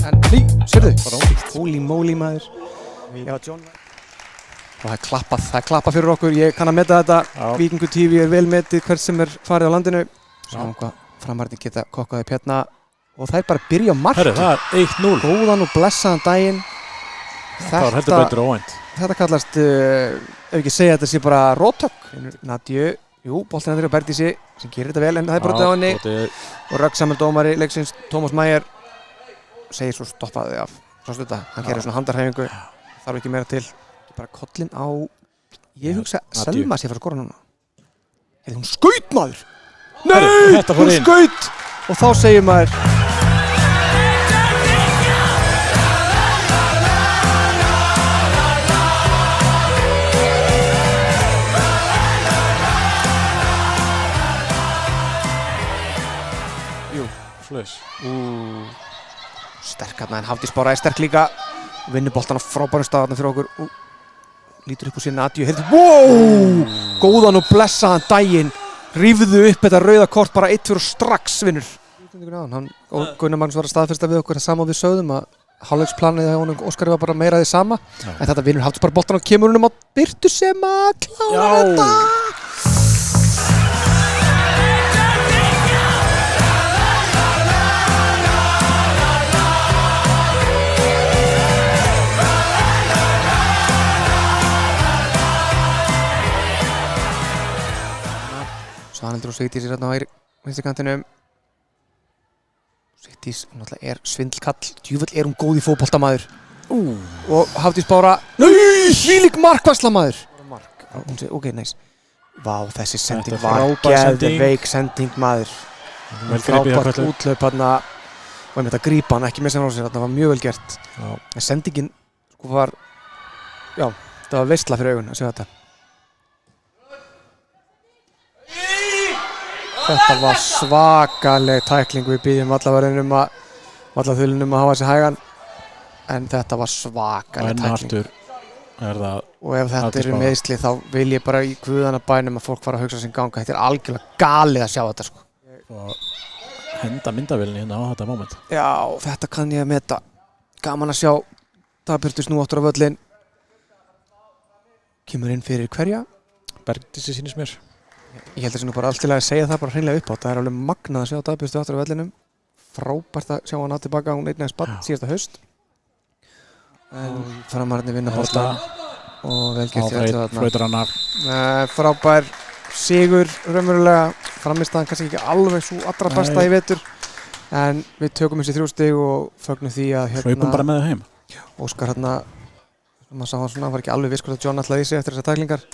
En sérðu, holy moly maður. Já, John. Og það er klappað fyrir okkur. Ég kann að meta þetta. Víkingur TV er vel metið hvert sem er farið á landinu. Sjáum hvað framarðin geta kokkaði pjarna. Og það er bara að byrja á marki. Herri, það er 1-0. Góðan og blessaðan daginn. Það var heldur betur óvænt. Þetta kallast, ef ekki segja þetta sé bara róttök. Nadju, boltinn að þeirra Bergdísi sem gerir þetta vel en það er brotið á henni. Og röggsamur dómari leiksins, Tómas Mæger, segir svo stoppaði af. Sástu þetta, hann gerir svona handarhæfingu. Þarf ekki meira til. Bara kollin á, ég hugsa Selma sé að fara að skora núna. Hún skaut maður! Nei, hún skaut! Og þá segir maður sterk hérna en Hafdís Bára er sterk líka. Vinnur boltan á frábærum stað fyrir okkur. Lítur upp úr sér Nadju. Góðan og blessaðan daginn. Rífðu upp þetta rauða kort bara 1-2 og strax vinnur. Gunnar Magnús var að staðfesta við okkur það sama við sögðum að hálfleiksplanið hjá honum Óskari var bara meira því sama. En þetta vinnur Hafdís bara boltan og kemur honum á Birtu sem að klára þetta. Svanhildur og Sigdís er hérna á vinstri kantinum. Sigdís náttúrulega er svindlkall. Djúvill er hún góð í fótbolta maður. Og Hafdís Bára. Þvílík markvarsla maður. Ok, nice. Vá, þessi sending var geðveik sending maður. Frábært útlaup hérna. Og einmitt að grípa hann, ekki með sem á sér. Þetta var mjög vel gert. En sendingin var, já, það var veistla fyrir augun að sjá þetta. Þetta var svakaleg tækling, við býðum vallaverðinum vallaþulunum að hafa þessi hægan en þetta var svakaleg tækling. Og ef þetta eru meiðsli þá vil ég bara í guðana bænum að fólk fara að hugsa sinn ganga. Þetta er algjörlega galið að sjá þetta sko. Og henda myndavélinni hérna á þetta moment. Já, þetta kann ég að meta. Gaman að sjá Dagbjörtur snúa aftur á völlinn. Kemur inn fyrir hverja? Bergdísi sýnist mér. Ég held að það sé nú bara allt til að segja það bara hreinlega upp á. Það er alveg magnað að sjá Dagbjörtu aftur á vellinum. Frábært að sjá hana tilbaka, hún eignaðist barn síðasta haust. En framararnir vinna boltann og vel gert í öllu þarna. Frábær sigur raunverulega. Frammistaðan kannski ekki alveg svo allra besta í vetur. En við tökum þessi 3 stig og fögnum því að hlaupum bara með þau heim. Óskar hérna, maður sá hann svona, var ekki alveg viss hvort að John ætlaði í sig eftir þessar tæklingar.